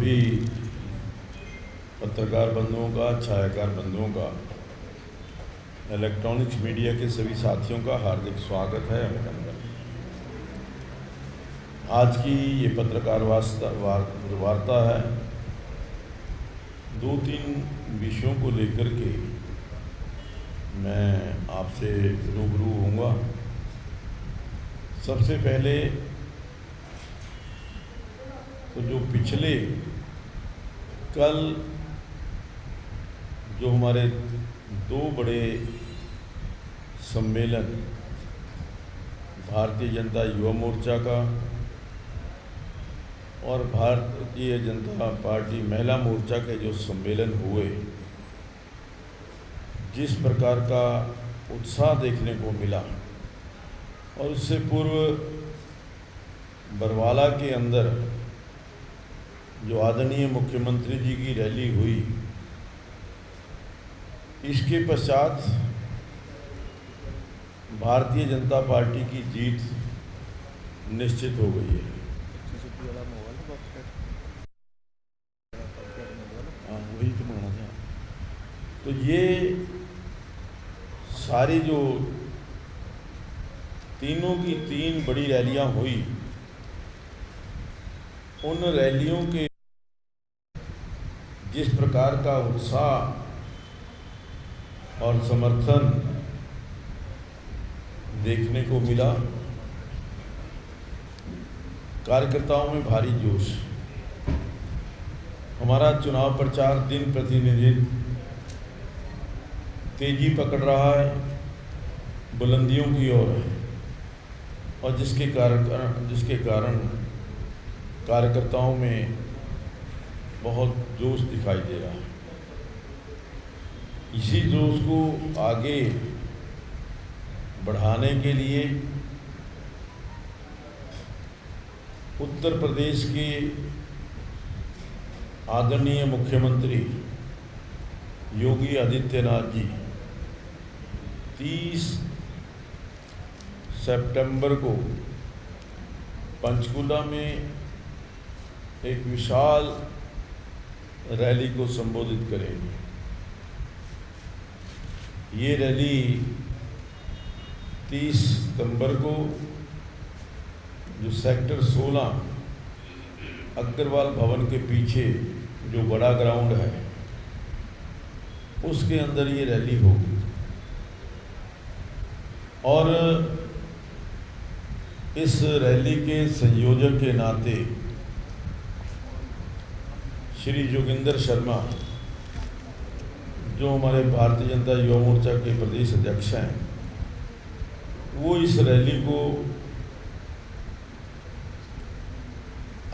सभी पत्रकार बंधुओं का, छायाकार बंधुओं का, इलेक्ट्रॉनिक्स मीडिया के सभी साथियों का हार्दिक स्वागत है, अभिनंदन। आज की ये पत्रकार वार्ता है, 2-3 विषयों को लेकर के मैं आपसे रूबरू होऊंगा। सबसे पहले तो जो पिछले कल जो हमारे 2 बड़े सम्मेलन भारतीय जनता युवा मोर्चा का और भारतीय जनता पार्टी महिला मोर्चा के जो सम्मेलन हुए, जिस प्रकार का उत्साह देखने को मिला, और उससे पूर्व बरवाला के अंदर जो आदरणीय मुख्यमंत्री जी की रैली हुई, इसके पश्चात भारतीय जनता पार्टी की जीत निश्चित हो गई है। वही तो माना था। तो ये सारी जो तीनों की 3 बड़ी रैलियां हुई, उन रैलियों के जिस प्रकार का उत्साह और समर्थन देखने को मिला, कार्यकर्ताओं में भारी जोश। हमारा चुनाव प्रचार दिन प्रतिदिन तेजी पकड़ रहा है, बुलंदियों की ओर है, और जिसके कारण कार्यकर्ताओं में बहुत जोश दिखाई दे रहा है। इसी जोश को आगे बढ़ाने के लिए उत्तर प्रदेश के आदरणीय मुख्यमंत्री योगी आदित्यनाथ जी 30 सितंबर को पंचकुला में एक विशाल रैली को संबोधित करेंगे। ये रैली 30 सितंबर को जो सेक्टर 16 अग्रवाल भवन के पीछे जो बड़ा ग्राउंड है, उसके अंदर ये रैली होगी। और इस रैली के संयोजक के नाते श्री जोगिंदर शर्मा, जो हमारे भारतीय जनता युवा मोर्चा के प्रदेश अध्यक्ष हैं, वो इस रैली को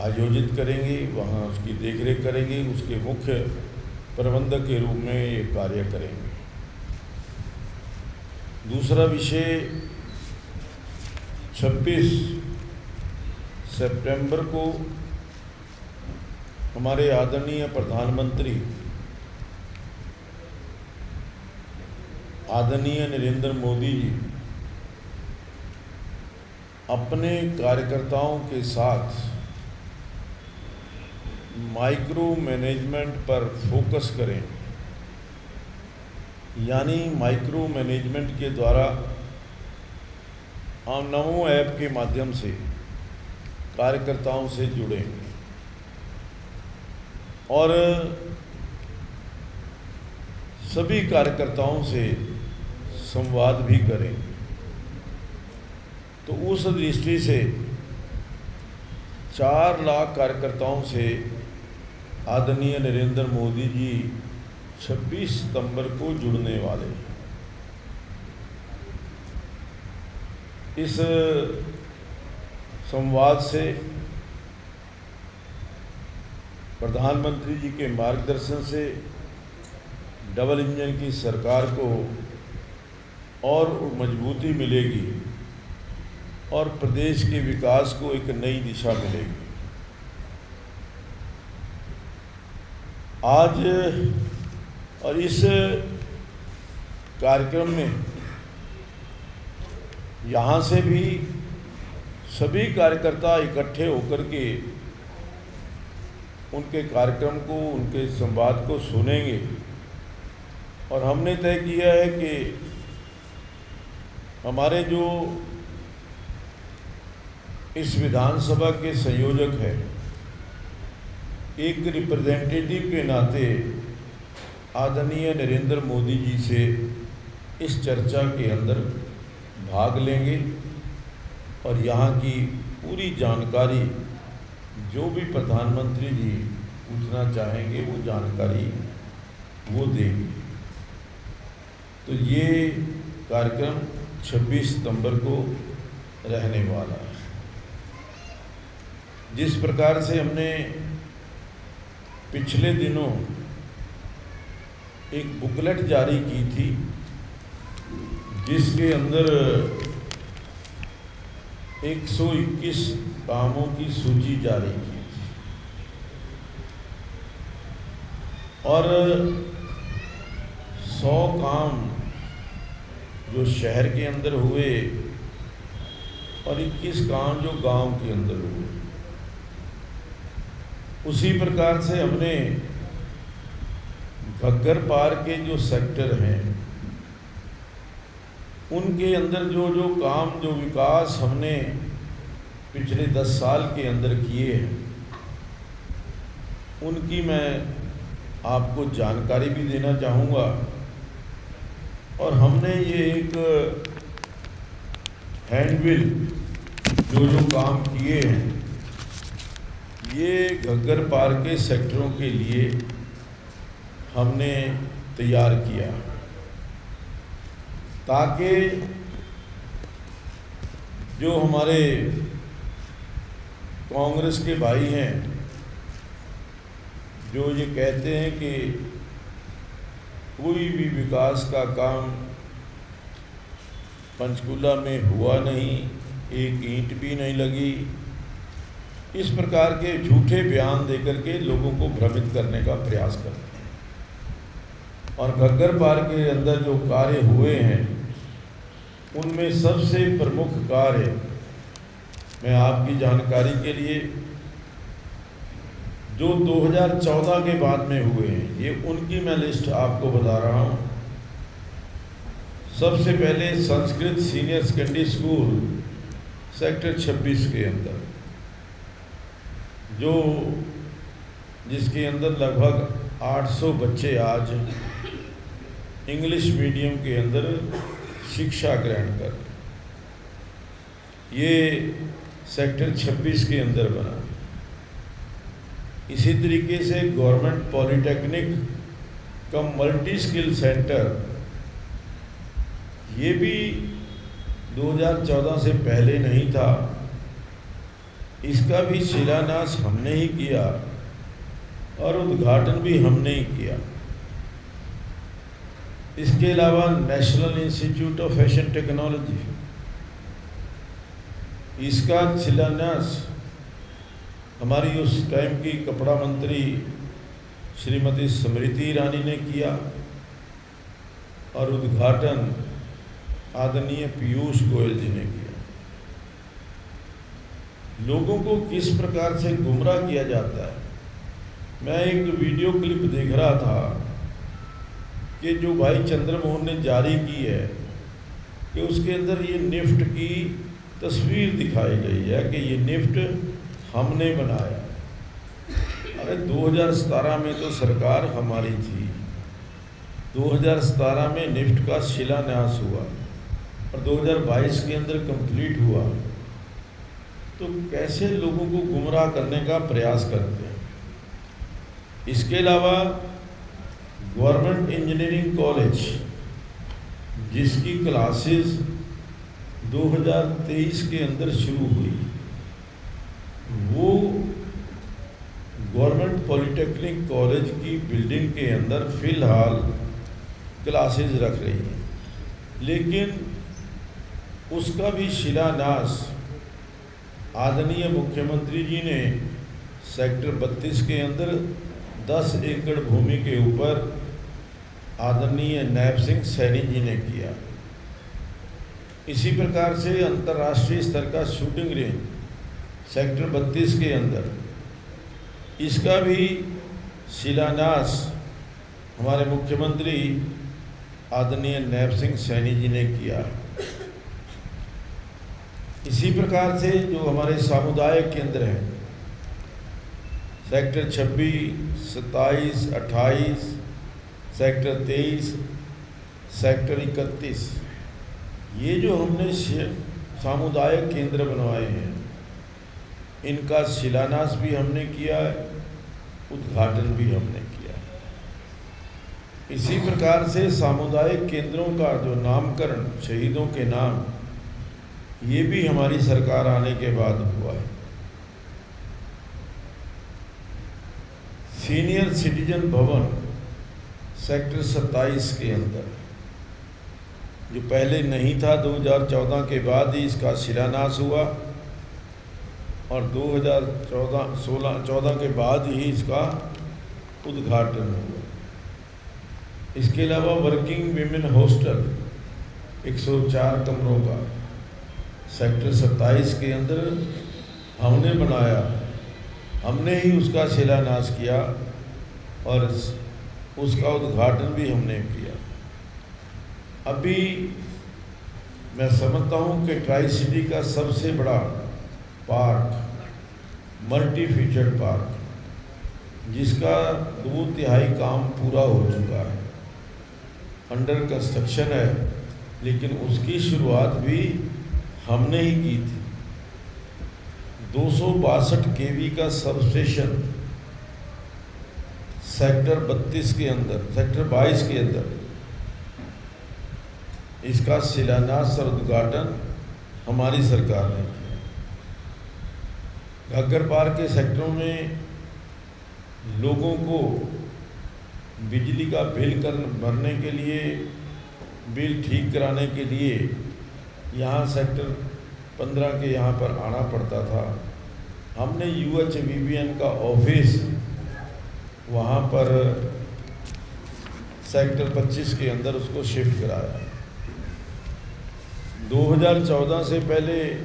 आयोजित करेंगे, वहाँ उसकी देखरेख करेंगे, उसके मुख्य प्रबंधक के रूप में ये कार्य करेंगे। दूसरा विषय 26 सितंबर को हमारे आदरणीय प्रधानमंत्री आदरणीय नरेंद्र मोदी जी अपने कार्यकर्ताओं के साथ माइक्रो मैनेजमेंट पर फोकस करें। यानी माइक्रो मैनेजमेंट के द्वारा हम नमो ऐप के माध्यम से कार्यकर्ताओं से जुड़ेंगे और सभी कार्यकर्ताओं से संवाद भी करेंगे। तो उस दृष्टि से 4 लाख कार्यकर्ताओं से आदरणीय नरेंद्र मोदी जी 26 सितंबर को जुड़ने वाले हैं। इस संवाद से प्रधानमंत्री जी के मार्गदर्शन से डबल इंजन की सरकार को और मजबूती मिलेगी और प्रदेश के विकास को एक नई दिशा मिलेगी। आज और इस कार्यक्रम में यहाँ से भी सभी कार्यकर्ता इकट्ठे होकर के उनके कार्यक्रम को, उनके संवाद को सुनेंगे। और हमने तय किया है कि हमारे जो इस विधानसभा के संयोजक हैं, एक रिप्रेजेंटेटिव के नाते आदरणीय नरेंद्र मोदी जी से इस चर्चा के अंदर भाग लेंगे और यहाँ की पूरी जानकारी जो भी प्रधानमंत्री जी पूछना चाहेंगे वो जानकारी वो देंगे। तो ये कार्यक्रम 26 सितंबर को रहने वाला है। जिस प्रकार से हमने पिछले दिनों एक बुकलेट जारी की थी जिसके अंदर 121 कामों की सूची जारी की थी और 100 काम जो शहर के अंदर हुए और 21 काम जो गांव के अंदर हुए। उसी प्रकार से हमने घग्गर पार के जो सेक्टर हैं उनके अंदर जो जो काम, जो विकास हमने पिछले 10 साल के अंदर किए हैं उनकी मैं आपको जानकारी भी देना चाहूँगा। और हमने ये एक हैंडबिल जो जो काम किए हैं ये घग्गर पार के सेक्टरों के लिए हमने तैयार किया ताकि जो हमारे कांग्रेस के भाई हैं जो ये कहते हैं कि कोई भी विकास का काम पंचकूला में हुआ नहीं, एक ईंट भी नहीं लगी, इस प्रकार के झूठे बयान देकर के लोगों को भ्रमित करने का प्रयास करते हैं। और घग्गर पार के अंदर जो कार्य हुए हैं उनमें सबसे प्रमुख कार्य मैं आपकी जानकारी के लिए जो 2014 के बाद में हुए हैं ये उनकी मैं लिस्ट आपको बता रहा हूँ। सबसे पहले Sanskrit senior secondary school sector 26 के अंदर जो जिसके अंदर लगभग 800 बच्चे आज इंग्लिश मीडियम के अंदर शिक्षा ग्रहण कर, ये सेक्टर 26 के अंदर बना। इसी तरीके से गवर्नमेंट पॉलिटेक्निक कम मल्टी स्किल सेंटर ये भी 2014 से पहले नहीं था, इसका भी शिलान्यास हमने ही किया और उद्घाटन भी हमने ही किया। इसके अलावा national institute of fashion technology, इसका शिलान्यास हमारी उस टाइम की कपड़ा मंत्री श्रीमती स्मृति ईरानी ने किया और उद्घाटन आदरणीय पीयूष गोयल जी ने किया। लोगों को किस प्रकार से गुमराह किया जाता है, मैं एक वीडियो क्लिप देख रहा था कि जो भाई चंद्रमोहन ने जारी की है कि उसके अंदर ये निफ्ट की तस्वीर दिखाई गई है कि ये निफ्ट हमने बनाया। अरे 2017 में तो सरकार हमारी थी, 2017 में निफ्ट का शिलान्यास हुआ और 2022 के अंदर कंप्लीट हुआ, तो कैसे लोगों को गुमराह करने का प्रयास करते हैं। इसके अलावा गवर्नमेंट इंजीनियरिंग कॉलेज जिसकी क्लासेस 2023 के अंदर शुरू हुई, वो गवर्नमेंट पॉलिटेक्निक कॉलेज की बिल्डिंग के अंदर फ़िलहाल क्लासेस रख रही हैं, लेकिन उसका भी शिलान्यास आदरणीय मुख्यमंत्री जी ने सेक्टर 32 के अंदर 10 एकड़ भूमि के ऊपर आदरणीय नैब सिंह सैनी जी ने किया। इसी प्रकार से अंतर्राष्ट्रीय स्तर का शूटिंग रेंज सेक्टर 32 के अंदर इसका भी शिलान्यास हमारे मुख्यमंत्री आदरणीय नैब सिंह सैनी जी ने किया। इसी प्रकार से जो हमारे सामुदायिक केंद्र हैं, सेक्टर 26, 27, 28, सेक्टर 23, सेक्टर 31, ये जो हमने सामुदायिक केंद्र बनवाए हैं, इनका शिलान्यास भी हमने किया है, उद्घाटन भी हमने किया। इसी प्रकार से सामुदायिक केंद्रों का जो नामकरण शहीदों के नाम, ये भी हमारी सरकार आने के बाद हुआ है। सीनियर सिटीजन भवन सेक्टर 27 के अंदर, जो पहले नहीं था, 2014 के बाद ही इसका शिलान्यास हुआ और 2014 के बाद ही इसका उद्घाटन हुआ। इसके अलावा वर्किंग विमेन हॉस्टल 104 कमरों का सेक्टर 27 के अंदर हमने बनाया, हमने ही उसका शिलान्यास किया और उसका उद्घाटन भी हमने किया। अभी मैं समझता हूँ कि ट्राई सिटी का सबसे बड़ा पार्क, मल्टी फीचर्ड पार्क, जिसका 2/3 काम पूरा हो चुका है, अंडर कंस्ट्रक्शन है, लेकिन उसकी शुरुआत भी हमने ही की थी। 262 केवी का सब स्टेशन सेक्टर 32 के अंदर, सेक्टर 22 के अंदर, इसका शिलान्यास और उद्घाटन हमारी सरकार ने किया। घग्गर पार्क के सेक्टरों में लोगों को बिजली का बिल भरने के लिए, बिल ठीक कराने के लिए यहाँ सेक्टर 15 के यहाँ पर आना पड़ता था। हमने UHVBN का ऑफिस वहाँ पर सेक्टर 25 के अंदर उसको शिफ्ट कराया। 2014 से पहले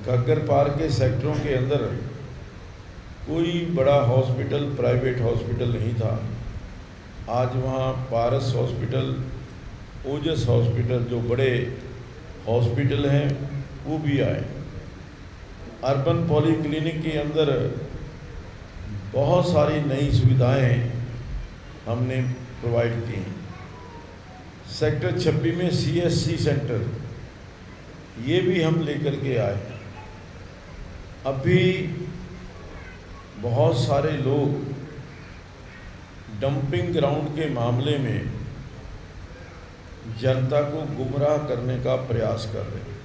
घग्गर पार्क के सेक्टरों के अंदर कोई बड़ा हॉस्पिटल, प्राइवेट हॉस्पिटल नहीं था। आज वहाँ पारस हॉस्पिटल, ओजस हॉस्पिटल, जो बड़े हॉस्पिटल हैं, वो भी आए। अर्बन पॉलीक्लिनिक के अंदर बहुत सारी नई सुविधाएं हमने प्रोवाइड की हैं। सेक्टर 26 में CSC सेंटर, ये भी हम लेकर के आए। अभी बहुत सारे लोग डंपिंग ग्राउंड के मामले में जनता को गुमराह करने का प्रयास कर रहे हैं।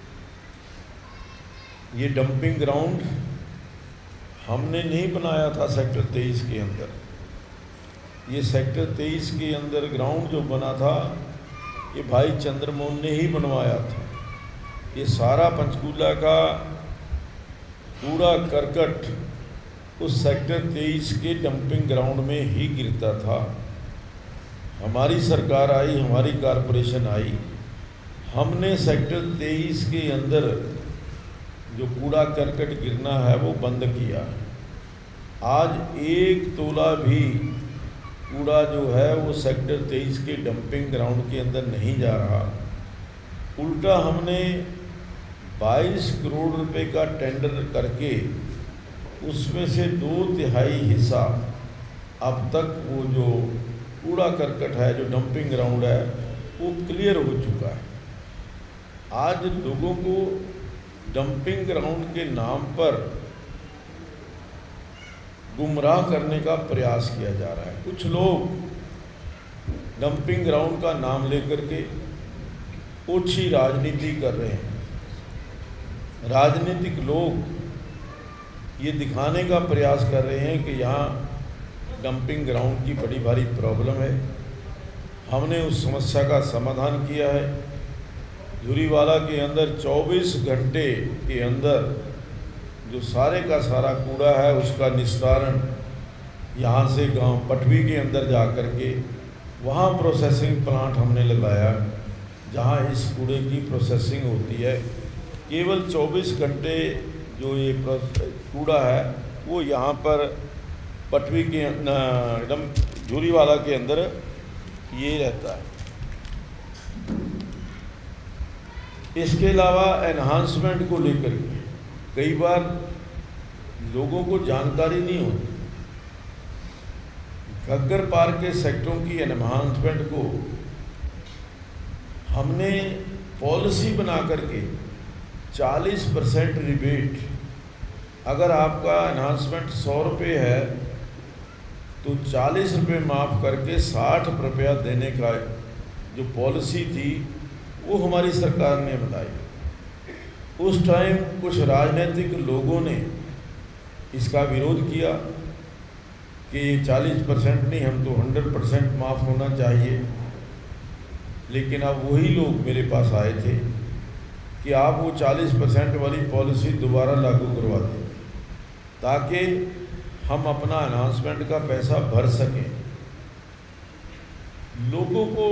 ये डंपिंग ग्राउंड हमने नहीं बनाया था सेक्टर 23 के अंदर। ये सेक्टर 23 के अंदर ग्राउंड जो बना था, ये भाई चंद्रमोहन ने ही बनवाया था। ये सारा पंचकूला का कूड़ा करकट उस सेक्टर 23 के डंपिंग ग्राउंड में ही गिरता था। हमारी सरकार आई, हमारी कॉरपोरेशन आई, हमने सेक्टर 23 के अंदर जो कूड़ा करकट गिरना है वो बंद किया। आज 1 तोला भी कूड़ा जो है वो सेक्टर 23 के डंपिंग ग्राउंड के अंदर नहीं जा रहा। उल्टा हमने 22 करोड़ रुपए का टेंडर करके उसमें से 2/3 हिस्सा अब तक वो जो कूड़ा करकट है, जो डंपिंग ग्राउंड है, वो क्लियर हो चुका है। आज लोगों को डंपिंग ग्राउंड के नाम पर गुमराह करने का प्रयास किया जा रहा है। कुछ लोग डंपिंग ग्राउंड का नाम लेकर के ओछी राजनीति कर रहे हैं। राजनीतिक लोग ये दिखाने का प्रयास कर रहे हैं कि यहाँ डंपिंग ग्राउंड की बड़ी भारी प्रॉब्लम है। हमने उस समस्या का समाधान किया है। झुरीवाला के अंदर 24 घंटे के अंदर जो सारे का सारा कूड़ा है उसका निस्तारण यहाँ से गांव पटवी के अंदर जा कर के वहाँ प्रोसेसिंग प्लांट हमने लगाया, जहाँ इस कूड़े की प्रोसेसिंग होती है। केवल 24 घंटे जो ये कूड़ा है वो यहाँ पर पटवी के एकदम झूरीवाला के अंदर ये रहता है। इसके अलावा एनहांसमेंट को लेकर के कई बार लोगों को जानकारी नहीं होती। घग्गर पार्क के सेक्टरों की एनहांसमेंट को हमने पॉलिसी बना करके 40% रिबेट, अगर आपका एनहांसमेंट 100 रुपये है तो 40 रुपये माफ़ करके 60 रुपया देने का जो पॉलिसी थी वो हमारी सरकार ने बताई। उस टाइम कुछ राजनीतिक लोगों ने इसका विरोध किया कि 40% नहीं, हम तो 100% माफ़ होना चाहिए। लेकिन अब वही लोग मेरे पास आए थे कि आप वो 40% वाली पॉलिसी दोबारा लागू करवा दें ताकि हम अपना एनहांसमेंट का पैसा भर सकें। लोगों को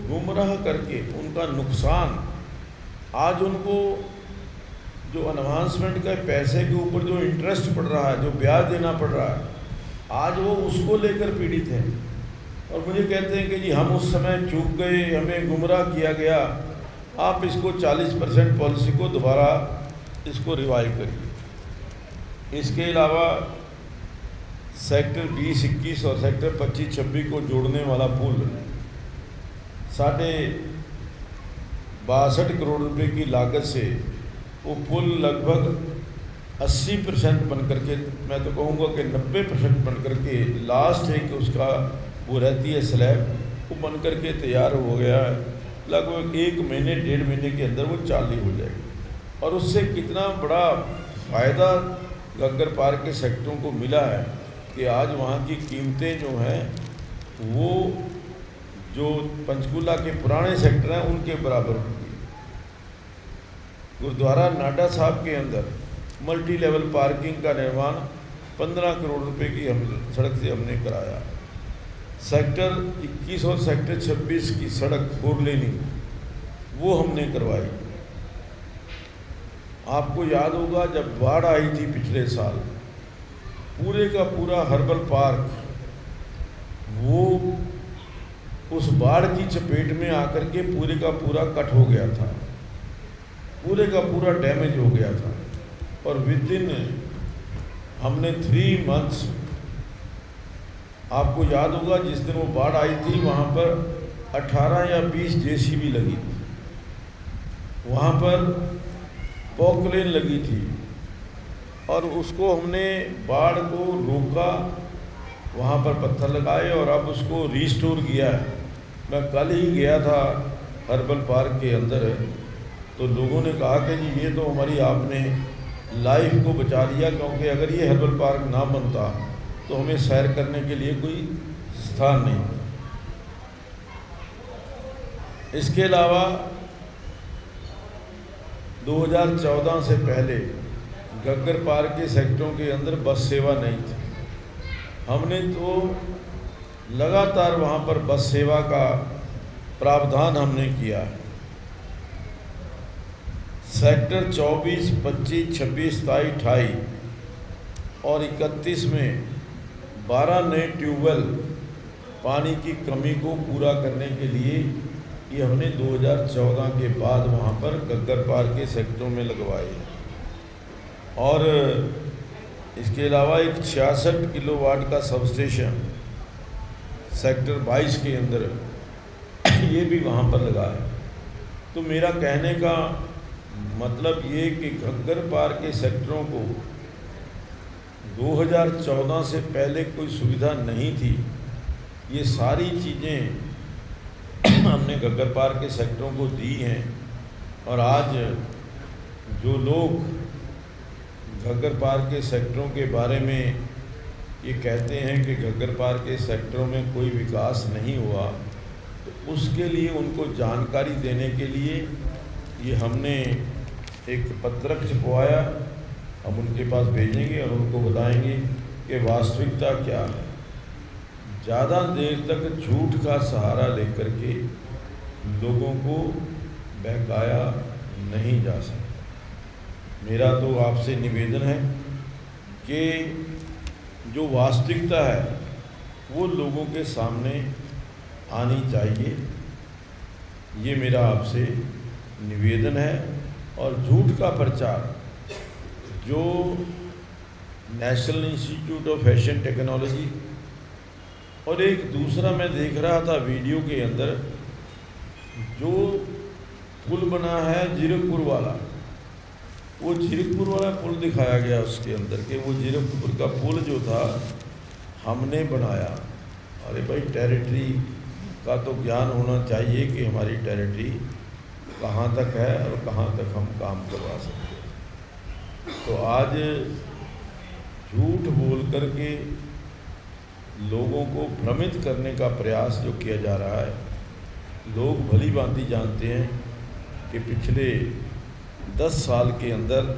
गुमराह करके उनका नुकसान, आज उनको जो एनहांसमेंट के पैसे के ऊपर जो इंटरेस्ट पड़ रहा है, जो ब्याज देना पड़ रहा है, आज वो उसको लेकर पीड़ित हैं। और मुझे कहते हैं कि जी हम उस समय चूक गए, हमें गुमराह किया गया, आप इसको 40% पॉलिसी को दोबारा इसको रिवाइव करिए। इसके अलावा सेक्टर 20-21 और सेक्टर 25-26 को जोड़ने वाला पुल 62.5 करोड़ रुपए की लागत से वो पुल लगभग 80% बन करके, मैं तो कहूँगा कि 90% बन करके लास्ट एक उसका वो रहती है स्लैब, वो बन करके तैयार हो गया है। लगभग 1 महीने 1.5 महीने के अंदर वो चालू हो जाएगी। और उससे कितना बड़ा फ़ायदा घग्गर पार्क के सेक्टरों को मिला है कि आज वहाँ की कीमतें जो हैं वो जो पंचकूला के पुराने सेक्टर हैं उनके बराबर होंगी। गुरुद्वारा नाडा साहब के अंदर मल्टी लेवल पार्किंग का निर्माण 15 करोड़ रुपए की सड़क से हमने कराया। सेक्टर 21 और सेक्टर 26 की सड़क 4 लेनिंग वो हमने करवाई। आपको याद होगा जब बाढ़ आई थी पिछले साल, पूरे का पूरा हर्बल पार्क वो उस बाढ़ की चपेट में आकर के पूरे का पूरा कट हो गया था, पूरे का पूरा डैमेज हो गया था। और विद इन हमने 3 मंथ्स, आपको याद होगा जिस दिन वो बाढ़ आई थी वहाँ पर 18 या 20 जेसीबी लगी थी, वहाँ पर पॉकलेन लगी थी और उसको हमने बाढ़ को रोका, वहाँ पर पत्थर लगाए और अब उसको रिस्टोर किया है। मैं कल ही गया था हर्बल पार्क के अंदर, तो लोगों ने कहा कि जी ये तो हमारी आपने लाइफ को बचा लिया, क्योंकि अगर ये हर्बल पार्क ना बनता तो हमें सैर करने के लिए कोई स्थान नहीं। इसके अलावा 2014 से पहले घग्गर पार्क के सेक्टरों के अंदर बस सेवा नहीं थी। हमने तो लगातार वहाँ पर बस सेवा का प्रावधान हमने किया। सेक्टर 24, 25, 26, 27, 28 और 31 में 12 नए ट्यूबवेल पानी की कमी को पूरा करने के लिए ये हमने 2014 के बाद वहाँ पर घग्गर पार्क के सेक्टरों में लगवाए। और इसके अलावा एक 66 किलोवाट का सबस्टेशन सेक्टर 22 के अंदर ये भी वहाँ पर लगा है। तो मेरा कहने का मतलब ये कि घग्गर पार्क के सेक्टरों को 2014 से पहले कोई सुविधा नहीं थी। ये सारी चीज़ें हमने घग्गर पार्क के सेक्टरों को दी हैं। और आज जो लोग घग्गर पार्क के सेक्टरों के बारे में ये कहते हैं कि घग्गर पार्क के सेक्टरों में कोई विकास नहीं हुआ, तो उसके लिए उनको जानकारी देने के लिए ये हमने एक पत्रक छपवाया। हम उनके पास भेजेंगे और उनको बताएंगे कि वास्तविकता क्या है। ज़्यादा देर तक झूठ का सहारा लेकर के लोगों को बहकाया नहीं जा सकता। मेरा तो आपसे निवेदन है कि जो वास्तविकता है वो लोगों के सामने आनी चाहिए, ये मेरा आपसे निवेदन है। और झूठ का प्रचार जो national institute of fashion technology और एक दूसरा मैं देख रहा था वीडियो के अंदर, जो पुल बना है जीरकपुर वाला, वो जीरकपुर वाला पुल दिखाया गया उसके अंदर के वो जीरकपुर का पुल जो था हमने बनाया। अरे भाई, टेरिटरी का तो ज्ञान होना चाहिए कि हमारी टेरिटरी कहाँ तक है और कहाँ तक हम काम करवा सकते हैं। तो आज झूठ बोल करके लोगों को भ्रमित करने का प्रयास जो किया जा रहा है, लोग भली भांति जानते हैं कि पिछले 10 साल के अंदर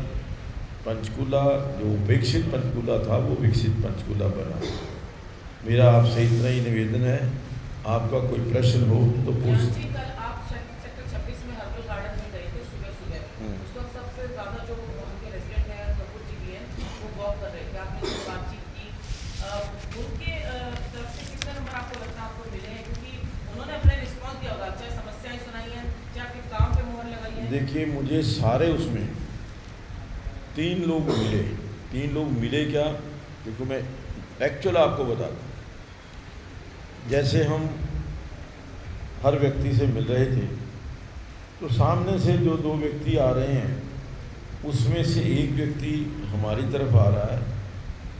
पंचकूला जो उपेक्षित पंचकूला था वो विकसित पंचकूला बना। मेरा आपसे इतना ही निवेदन है, आपका कोई प्रश्न हो तो पूछ। देखिए, मुझे सारे उसमें 3 लोग मिले। 3 लोग मिले क्या, देखो मैं एक्चुअल आपको बता दूँ। जैसे हम हर व्यक्ति से मिल रहे थे तो सामने से जो 2 व्यक्ति आ रहे हैं उसमें से एक व्यक्ति हमारी तरफ आ रहा है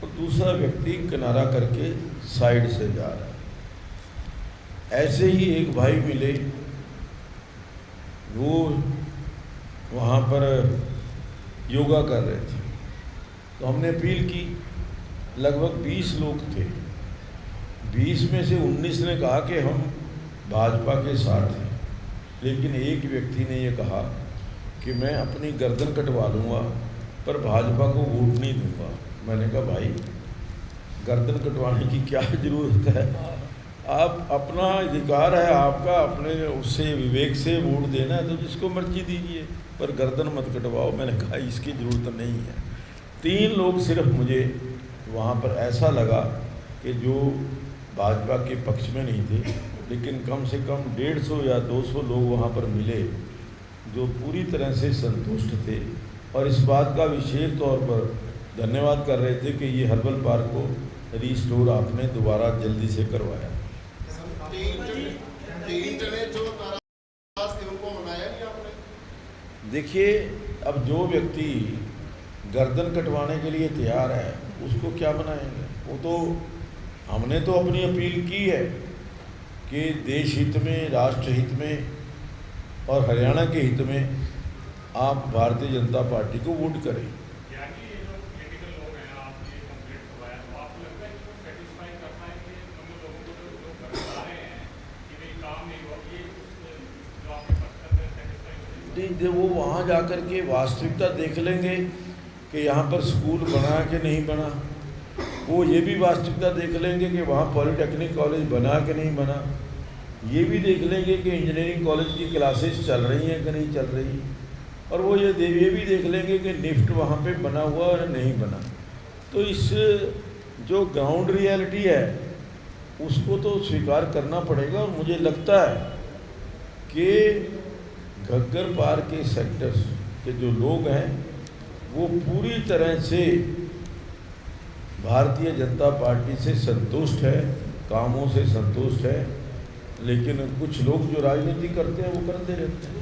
और दूसरा व्यक्ति किनारा करके साइड से जा रहा है। ऐसे ही एक भाई मिले, वो वहाँ पर योगा कर रहे थे, तो हमने अपील की। लगभग 20 लोग थे, 20 में से 19 ने कहा कि हम भाजपा के साथ हैं, लेकिन एक व्यक्ति ने ये कहा कि मैं अपनी गर्दन कटवा लूँगा पर भाजपा को वोट नहीं दूंगा। मैंने कहा भाई, गर्दन कटवाने की क्या ज़रूरत है, आप अपना अधिकार है आपका, अपने उससे विवेक से वोट देना है तो जिसको मर्जी दीजिए, पर गर्दन मत कटवाओ। मैंने कहा इसकी ज़रूरत नहीं है। 3 लोग सिर्फ मुझे वहाँ पर ऐसा लगा कि जो भाजपा के पक्ष में नहीं थे, लेकिन कम से कम 150 या 200 लोग वहाँ पर मिले जो पूरी तरह से संतुष्ट थे और इस बात का विशेष तौर पर धन्यवाद कर रहे थे कि ये हर्बल पार्क को रीस्टोर आपने दोबारा जल्दी से करवाया। देखिए, अब जो व्यक्ति गर्दन कटवाने के लिए तैयार है उसको क्या मनाएंगे। वो तो हमने तो अपनी अपील की है कि देश हित में, राष्ट्र हित में और हरियाणा के हित में आप भारतीय जनता पार्टी को वोट करें। वो वहाँ जा कर के वास्तविकता देख लेंगे कि यहाँ पर स्कूल बना कि नहीं बना। वो ये भी वास्तविकता देख लेंगे कि वहाँ पॉलिटेक्निक कॉलेज बना कि नहीं बना। ये भी देख लेंगे कि इंजीनियरिंग कॉलेज की क्लासेस चल रही हैं कि नहीं चल रही। और वो ये भी देख लेंगे कि निफ्ट वहाँ पे बना हुआ और नहीं बना। तो इस जो ग्राउंड रियलिटी है उसको तो स्वीकार करना पड़ेगा। और मुझे लगता है कि घग्गर पार के सेक्टर्स के जो लोग हैं वो पूरी तरह से भारतीय जनता पार्टी से संतुष्ट है, कामों से संतुष्ट है, लेकिन कुछ लोग जो राजनीति करते हैं वो करते रहते हैं।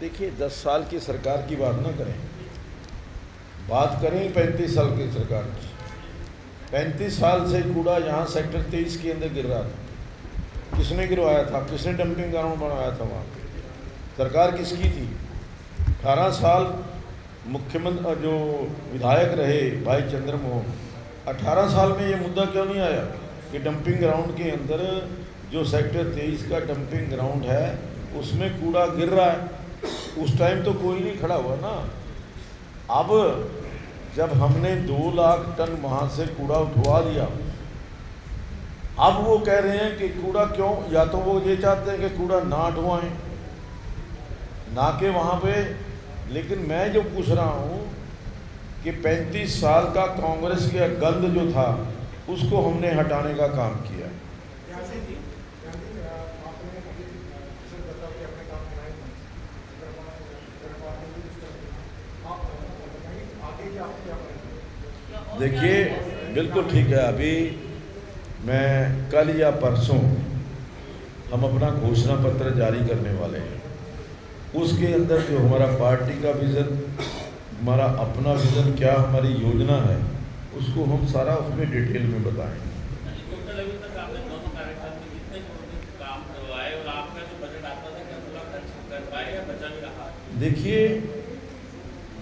देखिए, 10 साल की सरकार की बात ना करें, बात करें 35 साल की सरकार की। 35 साल से कूड़ा यहाँ सेक्टर 23 के अंदर गिर रहा था। किसने गिरवाया था, किसने डंपिंग ग्राउंड बनाया था वहाँ पे, सरकार किसकी थी। 18 साल मुख्यमंत्री जो विधायक रहे भाई चंद्रमोहन, 18 साल में ये मुद्दा क्यों नहीं आया कि डंपिंग ग्राउंड के अंदर जो सेक्टर 23 का डंपिंग ग्राउंड है उसमें कूड़ा गिर रहा है। उस टाइम तो कोई नहीं खड़ा हुआ ना। अब जब हमने 2 लाख टन वहाँ से कूड़ा उठवा दिया अब वो कह रहे हैं कि कूड़ा क्यों, या तो वो ये चाहते हैं कि कूड़ा ना ढुआएं ना के वहाँ पे, लेकिन मैं जो पूछ रहा हूँ कि 35 साल का कांग्रेस का गंद जो था उसको हमने हटाने का काम किया। देखिए बिल्कुल ठीक है, अभी मैं कल या परसों हम अपना घोषणा पत्र जारी करने वाले हैं। उसके अंदर जो हमारा पार्टी का विज़न, हमारा अपना विज़न क्या, हमारी योजना है, उसको हम सारा उसमें डिटेल में बताएंगे। देखिए,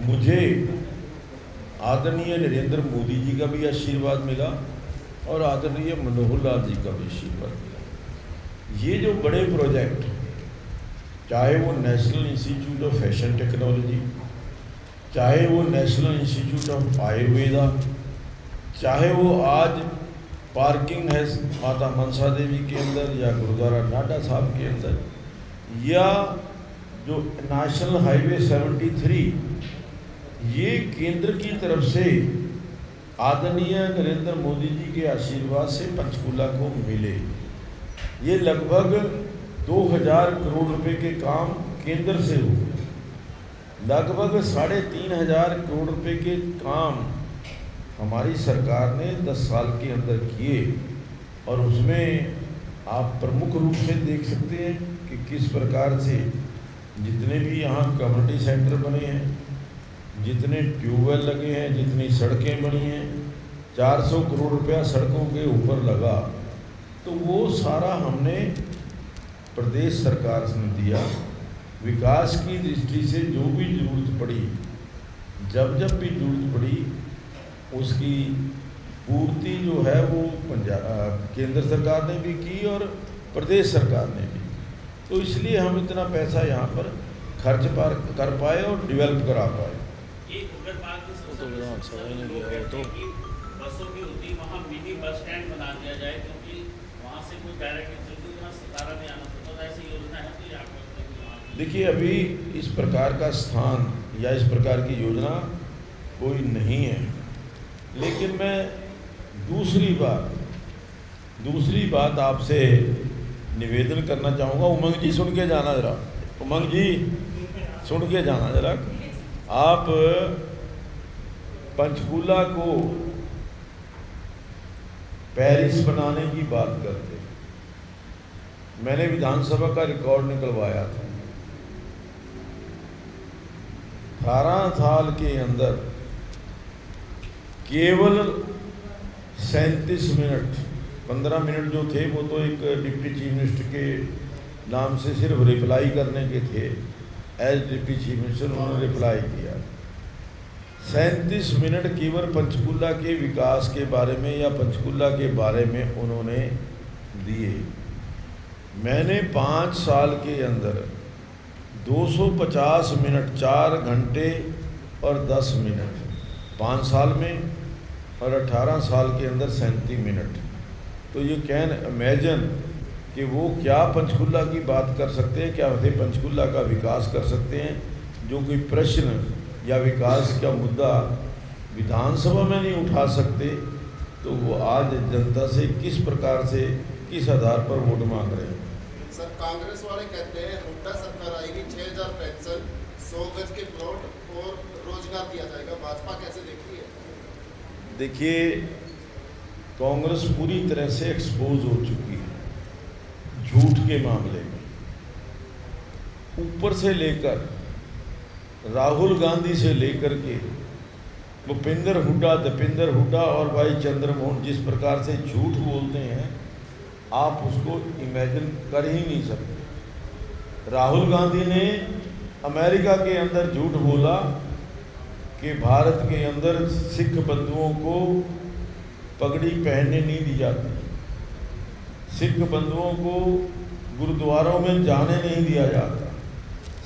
मुझे आदरणीय नरेंद्र मोदी जी का भी आशीर्वाद मिला और आदरणीय मनोहर लाल जी का भी आशीर्वाद मिला। ये जो बड़े प्रोजेक्ट, चाहे वो national institute of fashion technology, चाहे वो नेशनल इंस्टीट्यूट ऑफ आयुर्वेदा, चाहे वो आज पार्किंग है माता मनसा देवी के अंदर या गुरुद्वारा नाडा साहब के अंदर, या जो नेशनल हाईवे 73, ये केंद्र की तरफ से आदरणीय नरेंद्र मोदी जी के आशीर्वाद से पंचकूला को मिले। ये लगभग 2000 करोड़ रुपए के काम केंद्र से हुए, लगभग 3500 करोड़ रुपए के काम हमारी सरकार ने 10 साल के अंदर किए। और उसमें आप प्रमुख रूप से देख सकते हैं कि किस प्रकार से जितने भी यहाँ कम्युनिटी सेंटर बने हैं, जितने ट्यूबवेल लगे हैं, जितनी सड़कें बनी हैं, 400 करोड़ रुपया सड़कों के ऊपर लगा, तो वो सारा हमने प्रदेश सरकार ने दिया। विकास की दृष्टि से जो भी ज़रूरत पड़ी, जब भी ज़रूरत पड़ी, उसकी पूर्ति जो है वो केंद्र सरकार ने भी की और प्रदेश सरकार ने भी। तो इसलिए हम इतना पैसा यहाँ पर खर्च कर पाए और डेवलप करा पाए। बसों की होती वहाँ मिनी बस स्टैंड बना दिया जाए, क्योंकि वहाँ से कोई डायरेक्ट सतारा नहीं आना पड़ता, तो ऐसी योजना है तो यहाँ। देखिए, अभी इस प्रकार का स्थान या इस प्रकार की योजना कोई नहीं है, लेकिन मैं दूसरी बात आपसे निवेदन करना चाहूँगा। उमंग जी सुन के जाना ज़रा, उमंग जी सुन के जाना ज़रा। आप पंचकूला को पेरिस बनाने की बात करते, मैंने विधानसभा का रिकॉर्ड निकलवाया था। 18 साल के अंदर केवल 37 मिनट, 15 मिनट जो थे वो तो एक डिप्टी चीफ मिनिस्टर के नाम से सिर्फ रिप्लाई करने के थे। एज डिप्टी चीफ मिनिस्टर उन्होंने रिप्लाई किया। 37 मिनट केवल पंचकूला के विकास के बारे में या पंचकूला के बारे में उन्होंने दिए। मैंने 5 साल के अंदर 250 मिनट, 4 घंटे और 10 मिनट 5 साल में, और 18 साल के अंदर 37 मिनट। तो ये कैन इमेजिन कि वो क्या पंचकूला की बात कर सकते हैं, क्या वे पंचकूला का विकास कर सकते हैं। जो कोई प्रश्न या विकास का मुद्दा विधानसभा में नहीं उठा सकते, तो वो आज जनता से किस प्रकार से, किस आधार पर वोट मांग रहे हैं। सर, कांग्रेस वाले कहते हैं हुड्डा सरकार आएगी, 6000 पेंशन, 100 गज के प्लॉट और रोजगार दिया जाएगा। भाजपा कैसे देखती है? देखिए, कांग्रेस पूरी तरह से एक्सपोज हो चुकी है झूठ के मामले में। ऊपर से लेकर राहुल गांधी से लेकर के भूपेंद्र हुड्डा, दीपेंद्र हुड्डा और भाई चंद्रमोहन जिस प्रकार से झूठ बोलते हैं, आप उसको इमेजिन कर ही नहीं सकते। राहुल गांधी ने अमेरिका के अंदर झूठ बोला कि भारत के अंदर सिख बंधुओं को पगड़ी पहनने नहीं दी जाती, सिख बंधुओं को गुरुद्वारों में जाने नहीं दिया जाता,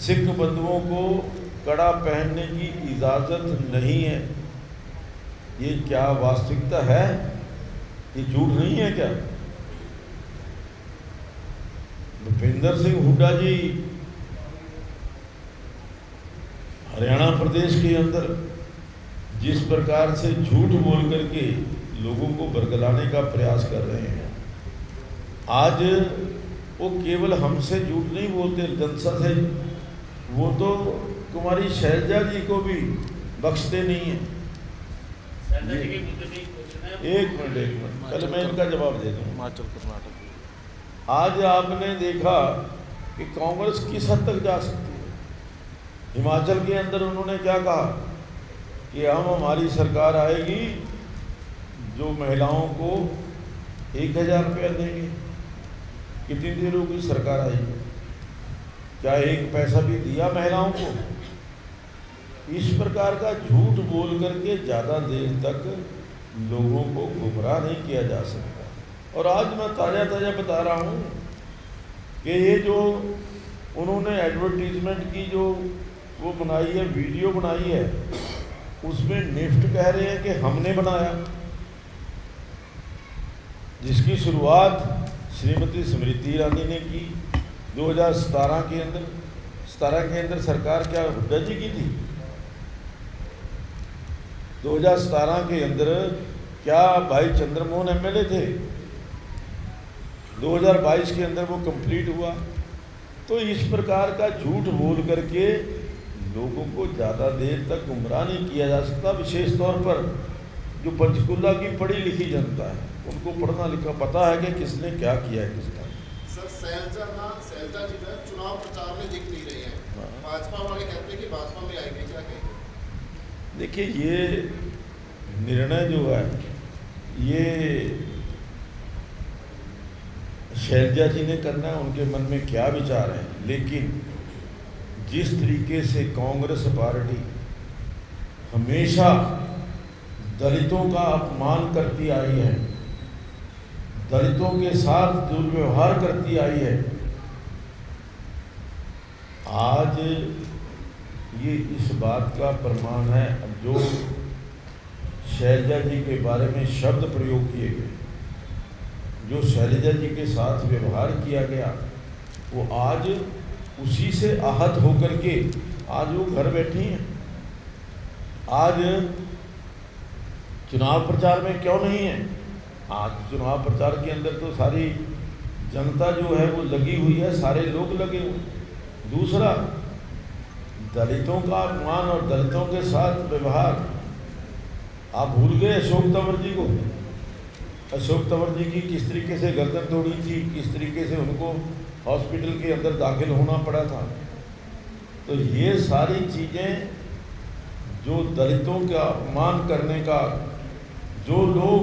सिख बंधुओं को कड़ा पहनने की इजाज़त नहीं है। ये क्या वास्तविकता है? ये झूठ नहीं है क्या? भूपेंद्र सिंह हुड्डा जी हरियाणा प्रदेश के अंदर जिस प्रकार से झूठ बोल करके लोगों को बरगलाने का प्रयास कर रहे हैं, आज वो केवल हमसे झूठ नहीं बोलते, जनता से, वो तो कुमारी शैलजा जी को भी बख्शते नहीं है। एक मिनट पहले मैं इनका जवाब दे दूँ। हिमाचल कर्नाटक आज आपने देखा कि कांग्रेस किस हद तक जा सकती है। हिमाचल के अंदर उन्होंने क्या कहा कि हमारी सरकार आएगी, जो महिलाओं को 1000 रुपया देंगे। कितनी देरों की सरकार आएगी, क्या एक पैसा भी दिया महिलाओं को? इस प्रकार का झूठ बोल करके ज़्यादा देर तक लोगों को गुमराह नहीं किया जा सकता। और आज मैं ताज़ा बता रहा हूँ कि ये जो उन्होंने एडवर्टीजमेंट की जो वो बनाई है, वीडियो बनाई है, उसमें निफ्ट कह रहे हैं कि हमने बनाया, जिसकी शुरुआत श्रीमती स्मृति ईरानी ने की 2017 के अंदर सरकार क्या हुड्डा जी की थी? 2017 के अंदर क्या भाई चंद्रमोहन एमएलए थे? 2022 के अंदर वो कंप्लीट हुआ। तो इस प्रकार का झूठ बोल करके लोगों को ज़्यादा देर तक गुमराह नहीं किया जा सकता। विशेष तौर पर जो पंचकुला की पढ़ी लिखी जनता है, उनको पढ़ना लिखा पता है कि किसने क्या किया है किसका। सर शैलजा जी जो चुनाव प्रचार में दिख नहीं रही है, भाजपा वाले कहते हैं कि भाजपा में आएंगे, क्या कहेंगे? देखिए, ये निर्णय जो है ये शैलजा जी ने करना है, उनके मन में क्या विचार है। लेकिन जिस तरीके से कांग्रेस पार्टी हमेशा दलितों का अपमान करती आई है, दलितों के साथ दुर्व्यवहार करती आई है, आज ये इस बात का प्रमाण है। अब जो शैलजा जी के बारे में शब्द प्रयोग किए गए, जो शैलजा जी के साथ व्यवहार किया गया, वो आज उसी से आहत होकर के आज वो घर बैठी हैं। आज चुनाव प्रचार में क्यों नहीं है? आज चुनाव प्रचार के अंदर तो सारी जनता जो है वो लगी हुई है, सारे लोग लगे हुए। दूसरा, दलितों का अपमान और दलितों के साथ व्यवहार, आप भूल गए अशोक तंवर जी को? अशोक तंवर जी की किस तरीके से गर्दन तोड़ी थी, किस तरीके से उनको हॉस्पिटल के अंदर दाखिल होना पड़ा था। तो ये सारी चीज़ें जो दलितों का अपमान करने का, जो लोग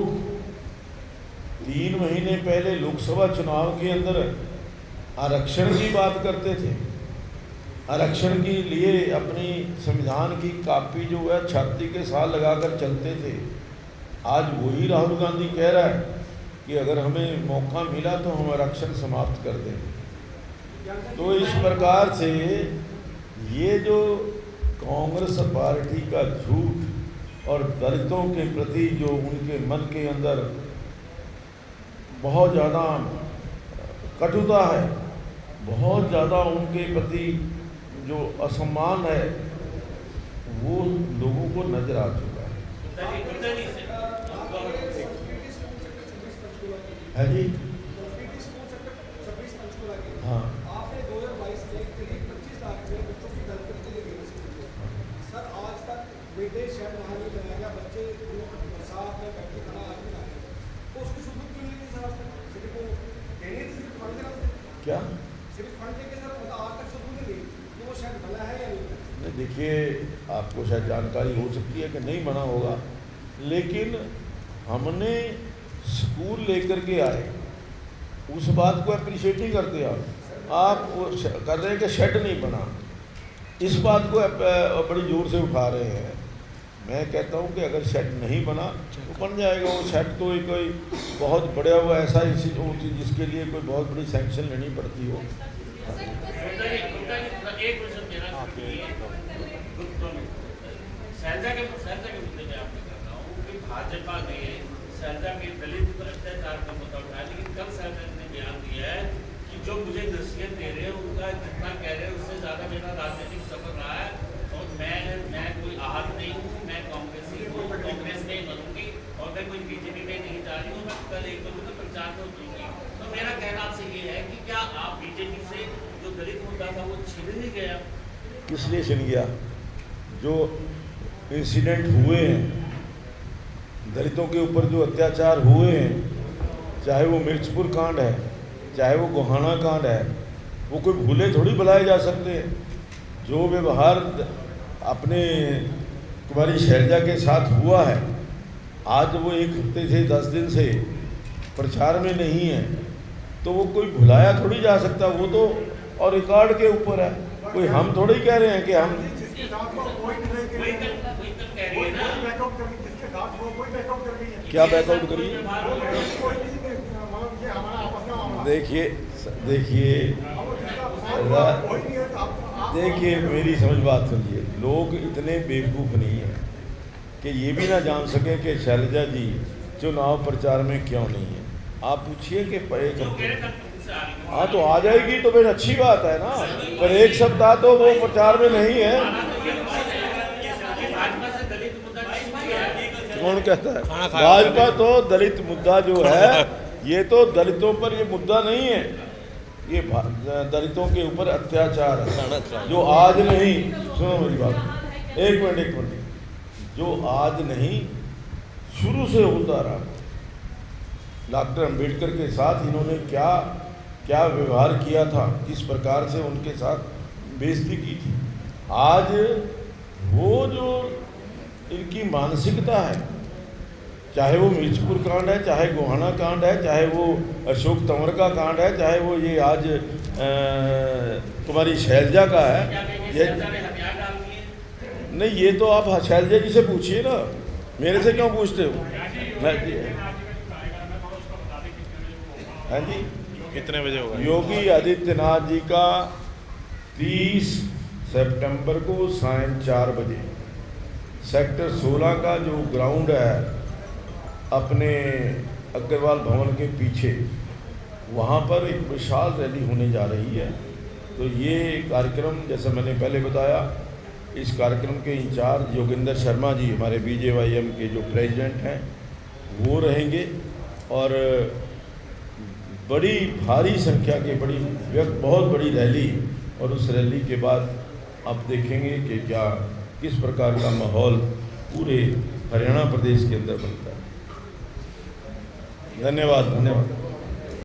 3 महीने पहले लोकसभा चुनाव के अंदर आरक्षण की बात करते थे, आरक्षण के लिए अपनी संविधान की कापी जो है छाती के साथ लगाकर चलते थे, आज वही राहुल गांधी कह रहा है कि अगर हमें मौका मिला तो हम आरक्षण समाप्त कर दें। तो इस प्रकार से ये जो कांग्रेस पार्टी का झूठ और दलितों के प्रति जो उनके मन के अंदर बहुत ज़्यादा कटुता है, बहुत ज़्यादा उनके प्रति जो असम्मान है, वो लोगों को नजर आ चुका है जी। हाँ, आपने 2022 में करीब 25 लाख रुपए बच्चों की डेवलपमेंट के लिए दिए सर। आज तक बेटे शेड वहाँ नहीं बनाया गया, बच्चे बरसात में बैठे खाना आज भी लाए, तो उसकी सुबह क्यों नहीं दी सर? आज तक सिर्फ वो देने थे, सिर्फ फंड देना, क्या सिर्फ फंड देके सर, मतलब आज तक सुबह नहीं दी कि वो शेड बना है या नहीं? देखिए, आपको शायद जानकारी हो सकती है कि नहीं बना होगा, लेकिन हमने स्कूल लेकर के आए, उस बात को अप्रिशिएट नहीं करते। आप वो कर रहे हैं कि शेड नहीं बना, इस बात को बड़ी ज़ोर से उठा रहे हैं। मैं कहता हूं कि अगर शेड नहीं बना तो बन जाएगा। वो शेड तो कोई बहुत बड़ा हुआ ऐसा इंस्टीट्यूट जिसके लिए कोई बहुत बड़ी सैंक्शन लेनी पड़ती हो। एक क्वेश्चन मेरा शैलजा के मुद्दे में आपने कर रहा हूँ कि भाजपा ने शैलजा के दलित पर अत्याचार का मुद्दा उठाया, लेकिन कल शैलजा ने बयान दिया है कि जो मुझे नसीहत दे रहे हैं उनका जितना कह रहे हैं उससे ज़्यादा मेरा राजनीतिक सफर रहा है और मैं कोई आहत नहीं हूँ, मैं कांग्रेसी हूँ, कांग्रेस में ही बनूंगी और मैं कोई बीजेपी में नहीं जा रही हूँ। मैं कल 1-2 दिन प्रचार में उतरूंगी। तो मेरा कहना आपसे ये है कि क्या आप बीजेपी से जो दलित मुद्दा था वो छीन नहीं गया? किस लिए छिन गया? जो इंसिडेंट हुए हैं, दलितों के ऊपर जो अत्याचार हुए हैं, चाहे वो मिर्चपुर कांड है, चाहे वो गोहाना कांड है, वो कोई भूले थोड़ी भुलाए जा सकते हैं। जो व्यवहार अपने कुमारी शैलजा के साथ हुआ है, आज वो 1 हफ्ते से 10 दिन से प्रचार में नहीं है, तो वो कोई भुलाया थोड़ी जा सकता। वो तो और रिकॉर्ड के ऊपर है, कोई हम थोड़ी कह रहे हैं कि हम जिसके साथ वो कोई नहीं कर वही कल कह रही है ना, बैकआउट कर जिसके साथ वो कोई बैकआउट कर गई है। क्या बैकआउट करी। कोई नहीं मतलब ये हमारा आपस का मामला। देखिए देखिए मेरी समझ बात सुनिए, लोग इतने बेवकूफ़ नहीं हैं कि ये भी ना जान सके कि शैलजा जी चुनाव प्रचार में क्यों नहीं है। आप पूछिए कि हाँ तो आ जाएगी तो फिर अच्छी बात है ना, पर 1 सप्ताह तो वो प्रचार में नहीं है। कौन कहता है? भाजपा तो दलित मुद्दा जो है, ये तो दलितों पर ये मुद्दा नहीं है, ये दलितों के ऊपर अत्याचार है जो आज नहीं, सुनो मेरी बात, एक मिनट, जो आज नहीं शुरू से होता रहा। डॉक्टर अंबेडकर के साथ इन्होंने क्या व्यवहार किया था, किस प्रकार से उनके साथ बेइज्जती की थी। आज वो जो इनकी मानसिकता है, चाहे वो मिर्चपुर कांड है, चाहे गोहाना कांड है, चाहे वो अशोक तंवर का कांड है, चाहे वो ये आज तुम्हारी शैलजा का है, ये नहीं, ये तो आप शैलजा जी से पूछिए ना, मेरे से क्यों पूछते हो? हाँ जी, कितने बजे होगा? योगी आदित्यनाथ जी का 30 सितंबर को सायं 4 बजे सेक्टर 16 का जो ग्राउंड है अपने अग्रवाल भवन के पीछे, वहाँ पर एक विशाल रैली होने जा रही है। तो ये कार्यक्रम, जैसा मैंने पहले बताया, इस कार्यक्रम के इंचार्ज योगेंद्र शर्मा जी, हमारे BJYM के जो प्रेसिडेंट हैं, वो रहेंगे और बड़ी भारी संख्या के बहुत बड़ी रैली, और उस रैली के बाद आप देखेंगे कि किस प्रकार का माहौल पूरे हरियाणा प्रदेश के अंदर बनता है। धन्यवाद।